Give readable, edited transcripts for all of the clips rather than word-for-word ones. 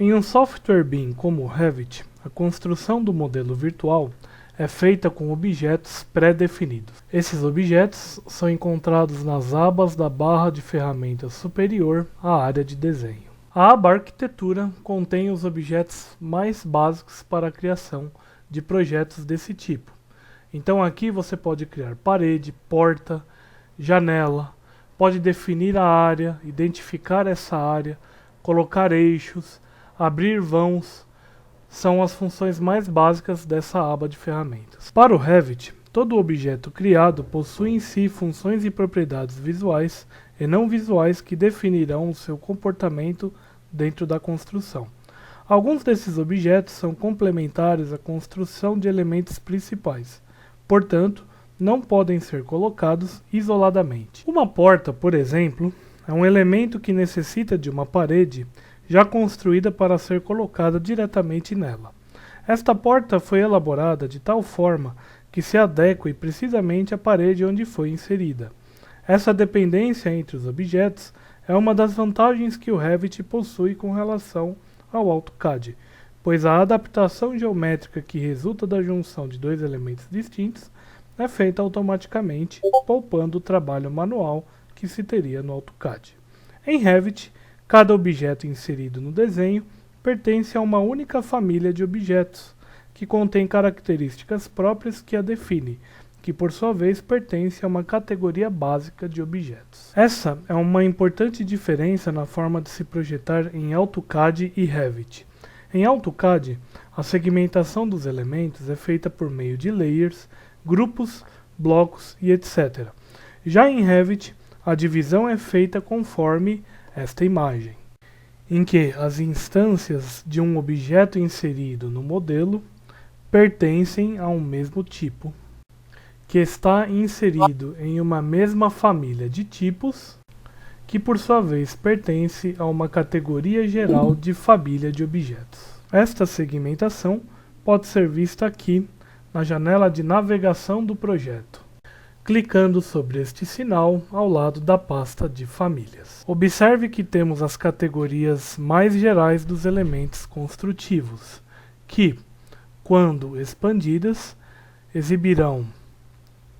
Em um software BIM como o Revit, a construção do modelo virtual é feita com objetos pré-definidos. Esses objetos são encontrados nas abas da barra de ferramentas superior à área de desenho. A aba Arquitetura contém os objetos mais básicos para a criação de projetos desse tipo. Então aqui você pode criar parede, porta, janela, pode definir a área, identificar essa área, colocar eixos, abrir vãos. São as funções mais básicas dessa aba de ferramentas. Para o Revit, todo objeto criado possui em si funções e propriedades visuais e não visuais que definirão o seu comportamento dentro da construção. Alguns desses objetos são complementares à construção de elementos principais, portanto, não podem ser colocados isoladamente. Uma porta, por exemplo, é um elemento que necessita de uma parede já construída para ser colocada diretamente nela. Esta porta foi elaborada de tal forma que se adeque precisamente à parede onde foi inserida. Essa dependência entre os objetos é uma das vantagens que o Revit possui com relação ao AutoCAD, pois a adaptação geométrica que resulta da junção de dois elementos distintos é feita automaticamente, poupando o trabalho manual que se teria no AutoCAD. Em Revit, cada objeto inserido no desenho pertence a uma única família de objetos, que contém características próprias que a define, que por sua vez pertence a uma categoria básica de objetos. Essa é uma importante diferença na forma de se projetar em AutoCAD e Revit. Em AutoCAD, a segmentação dos elementos é feita por meio de layers, grupos, blocos e etc. Já em Revit, a divisão é feita conforme esta imagem, em que as instâncias de um objeto inserido no modelo pertencem a um mesmo tipo, que está inserido em uma mesma família de tipos, que por sua vez pertence a uma categoria geral de família de objetos. Esta segmentação pode ser vista aqui na janela de navegação do projeto, clicando sobre este sinal ao lado da pasta de famílias. Observe que temos as categorias mais gerais dos elementos construtivos, que, quando expandidas, exibirão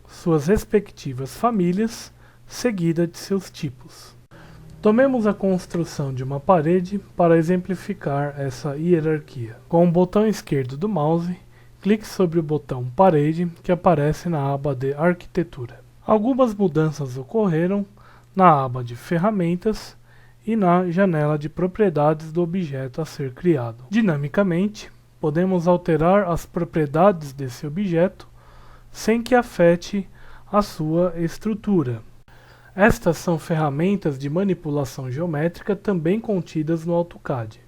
suas respectivas famílias, seguida de seus tipos. Tomemos a construção de uma parede para exemplificar essa hierarquia. Com o botão esquerdo do mouse, clique sobre o botão Parede, que aparece na aba de Arquitetura. Algumas mudanças ocorreram na aba de Ferramentas e na janela de Propriedades do objeto a ser criado. Dinamicamente, podemos alterar as propriedades desse objeto sem que afete a sua estrutura. Estas são ferramentas de manipulação geométrica também contidas no AutoCAD,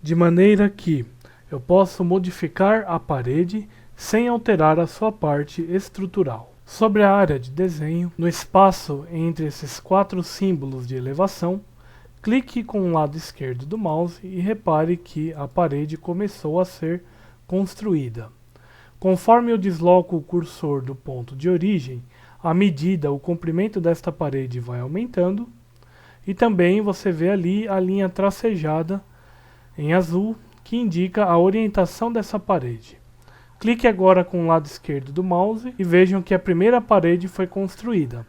de maneira que eu posso modificar a parede sem alterar a sua parte estrutural. Sobre a área de desenho, no espaço entre esses 4 símbolos de elevação, clique com o lado esquerdo do mouse e repare que a parede começou a ser construída. Conforme eu desloco o cursor do ponto de origem, à medida o comprimento desta parede vai aumentando, e também você vê ali a linha tracejada em azul, que indica a orientação dessa parede. Clique agora com o lado esquerdo do mouse e vejam que a primeira parede foi construída.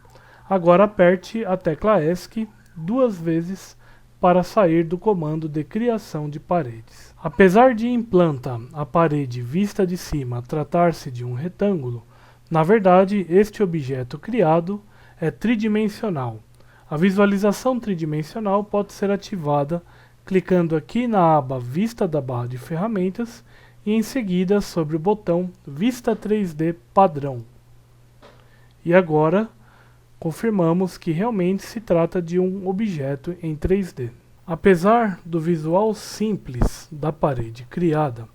Agora aperte a tecla ESC 2 vezes para sair do comando de criação de paredes. Apesar de em planta a parede vista de cima tratar-se de um retângulo, na verdade este objeto criado é tridimensional. A visualização tridimensional pode ser ativada clicando aqui na aba Vista da barra de ferramentas e em seguida sobre o botão Vista 3D Padrão. E agora confirmamos que realmente se trata de um objeto em 3D. Apesar do visual simples da parede criada,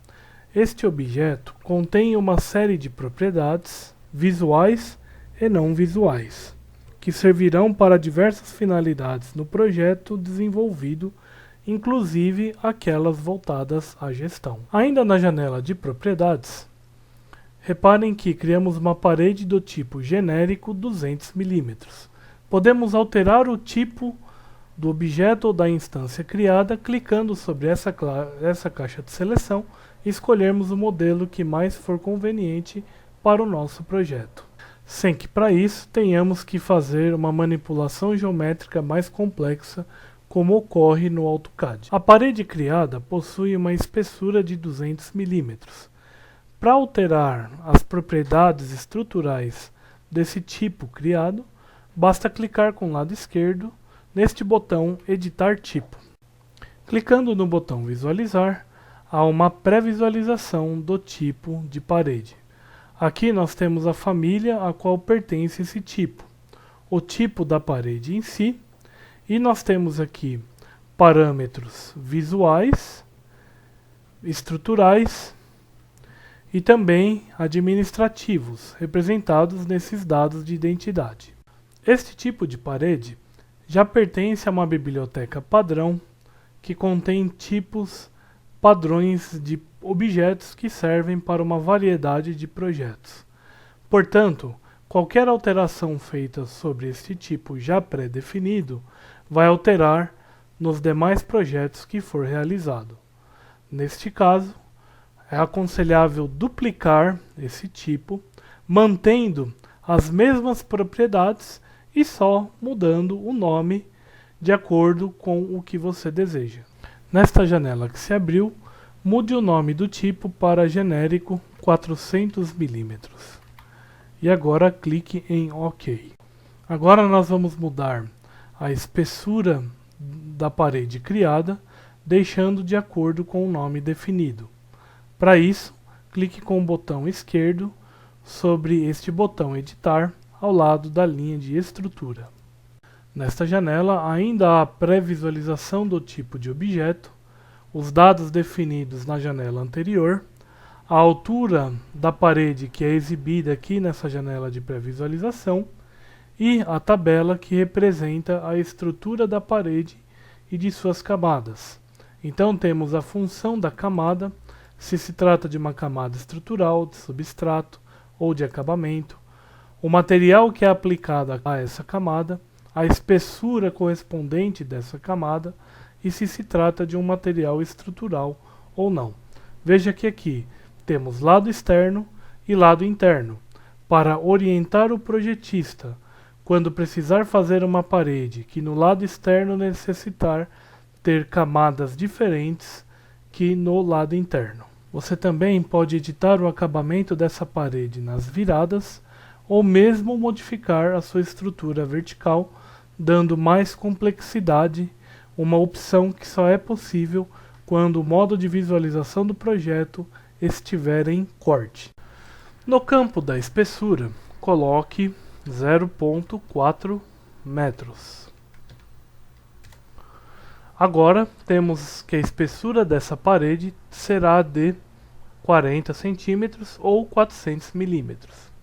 este objeto contém uma série de propriedades visuais e não visuais, que servirão para diversas finalidades no projeto desenvolvido, inclusive aquelas voltadas à gestão. Ainda na janela de propriedades, reparem que criamos uma parede do tipo genérico 200 mm. Podemos alterar o tipo do objeto ou da instância criada, clicando sobre essa caixa de seleção e escolhermos o modelo que mais for conveniente para o nosso projeto, sem que para isso tenhamos que fazer uma manipulação geométrica mais complexa, como ocorre no AutoCAD. A parede criada possui uma espessura de 200 mm. Para alterar as propriedades estruturais desse tipo criado, basta clicar com o lado esquerdo neste botão Editar Tipo. Clicando no botão Visualizar, há uma pré-visualização do tipo de parede. Aqui nós temos a família a qual pertence esse tipo, o tipo da parede em si, e nós temos aqui parâmetros visuais, estruturais e também administrativos, representados nesses dados de identidade. Este tipo de parede já pertence a uma biblioteca padrão que contém tipos padrões de objetos que servem para uma variedade de projetos. Portanto, qualquer alteração feita sobre este tipo já pré-definido vai alterar nos demais projetos que for realizado. Neste caso, é aconselhável duplicar esse tipo, mantendo as mesmas propriedades e só mudando o nome de acordo com o que você deseja. Nesta janela que se abriu, mude o nome do tipo para genérico 400 mm. E agora clique em OK. Agora nós vamos mudar a espessura da parede criada, deixando de acordo com o nome definido. Para isso, clique com o botão esquerdo sobre este botão Editar, ao lado da linha de estrutura. Nesta janela, ainda há a pré-visualização do tipo de objeto, os dados definidos na janela anterior, a altura da parede que é exibida aqui nessa janela de pré-visualização e a tabela que representa a estrutura da parede e de suas camadas. Então temos a função da camada, se trata de uma camada estrutural, de substrato ou de acabamento, o material que é aplicado a essa camada, a espessura correspondente dessa camada e se trata de um material estrutural ou não. Veja que aqui temos lado externo e lado interno. Para orientar o projetista, quando precisar fazer uma parede que no lado externo necessitar ter camadas diferentes que no lado interno. Você também pode editar o acabamento dessa parede nas viradas ou mesmo modificar a sua estrutura vertical, dando mais complexidade, uma opção que só é possível quando o modo de visualização do projeto estiver em corte. No campo da espessura, coloque 0,4 metros. Agora temos que a espessura dessa parede será de 40 centímetros ou 400 milímetros.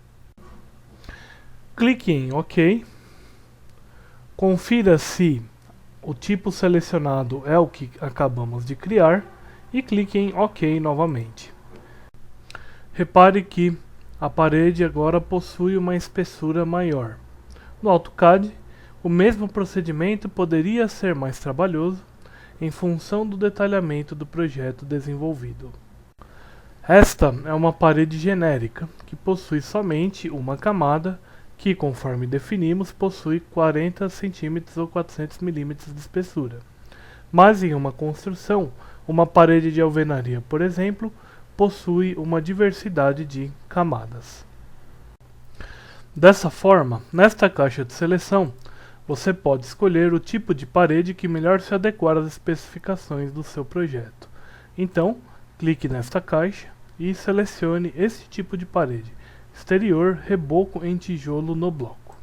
Clique em OK. Confira se o tipo selecionado é o que acabamos de criar e clique em OK novamente. Repare que a parede agora possui uma espessura maior. No AutoCAD, o mesmo procedimento poderia ser mais trabalhoso em função do detalhamento do projeto desenvolvido. Esta é uma parede genérica, que possui somente uma camada, que, conforme definimos, possui 40 cm ou 400 mm de espessura. Mas em uma construção, uma parede de alvenaria, por exemplo, possui uma diversidade de camadas. Dessa forma, nesta caixa de seleção, você pode escolher o tipo de parede que melhor se adequar às especificações do seu projeto. Então, clique nesta caixa e selecione esse tipo de parede, exterior, reboco em tijolo no bloco.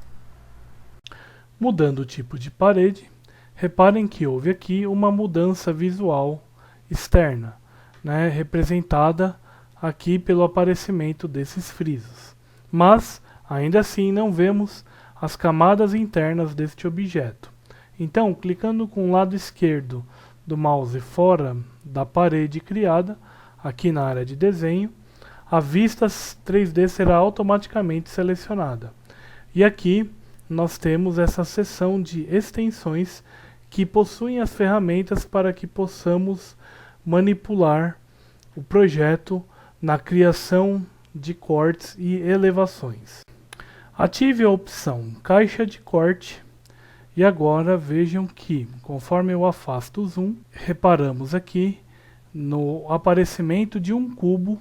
Mudando o tipo de parede, reparem que houve aqui uma mudança visual externa, representada aqui pelo aparecimento desses frisos. Mas, ainda assim, não vemos as camadas internas deste objeto. Então, clicando com o lado esquerdo do mouse fora da parede criada, aqui na área de desenho, a vista 3D será automaticamente selecionada. E aqui nós temos essa seção de extensões que possuem as ferramentas para que possamos manipular o projeto na criação de cortes e elevações. Ative a opção Caixa de Corte e agora vejam que, conforme eu afasto o zoom, reparamos aqui no aparecimento de um cubo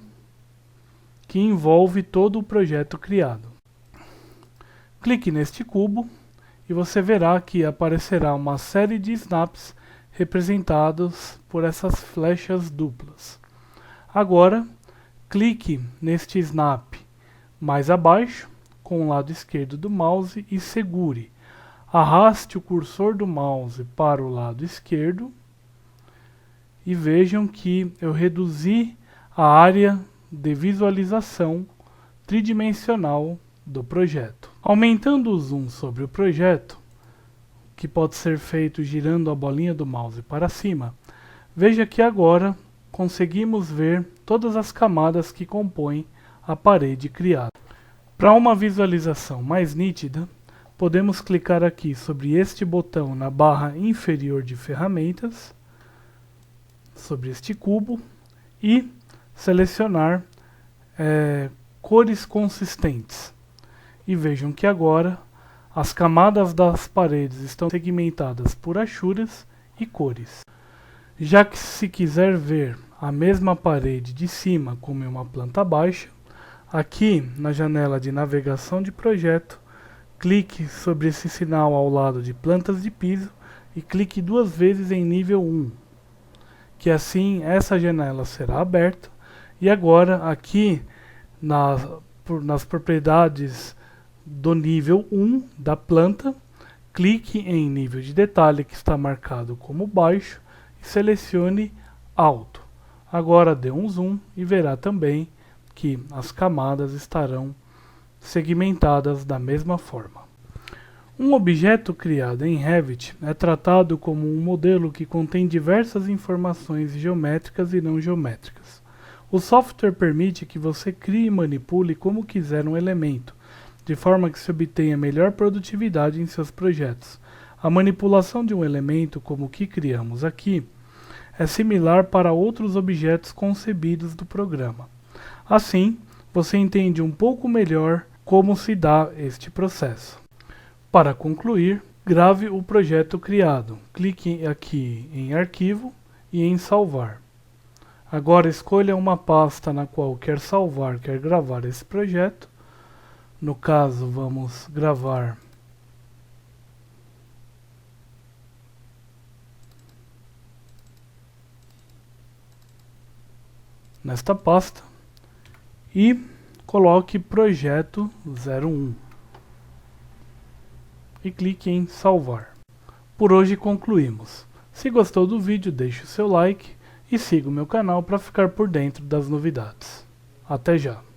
que envolve todo o projeto criado. Clique neste cubo e você verá que aparecerá uma série de snaps representados por essas flechas duplas. Agora, clique neste snap mais abaixo, com o lado esquerdo do mouse e segure. Arraste o cursor do mouse para o lado esquerdo e vejam que eu reduzi a área de visualização tridimensional do projeto. Aumentando o zoom sobre o projeto, que pode ser feito girando a bolinha do mouse para cima, veja que agora conseguimos ver todas as camadas que compõem a parede criada. Para uma visualização mais nítida, podemos clicar aqui sobre este botão na barra inferior de ferramentas, sobre este cubo, e selecionar cores consistentes. E vejam que agora as camadas das paredes estão segmentadas por achuras e cores. Já que se quiser ver a mesma parede de cima como em uma planta baixa, aqui na janela de navegação de projeto, clique sobre esse sinal ao lado de plantas de piso e clique 2 vezes em nível 1, que assim essa janela será aberta. E agora aqui nas propriedades do nível 1 da planta, clique em nível de detalhe que está marcado como baixo e selecione alto. Agora dê um zoom e verá também que as camadas estarão segmentadas da mesma forma. Um objeto criado em Revit é tratado como um modelo que contém diversas informações geométricas e não geométricas. O software permite que você crie e manipule como quiser um elemento, de forma que se obtenha melhor produtividade em seus projetos. A manipulação de um elemento, como o que criamos aqui, é similar para outros objetos concebidos do programa. Assim, você entende um pouco melhor como se dá este processo. Para concluir, grave o projeto criado. Clique aqui em Arquivo e em Salvar. Agora escolha uma pasta na qual quer salvar, quer gravar esse projeto. No caso, vamos gravar nesta pasta e coloque Projeto 01 e clique em Salvar. Por hoje concluímos. Se gostou do vídeo, deixe o seu like e siga o meu canal para ficar por dentro das novidades. Até já!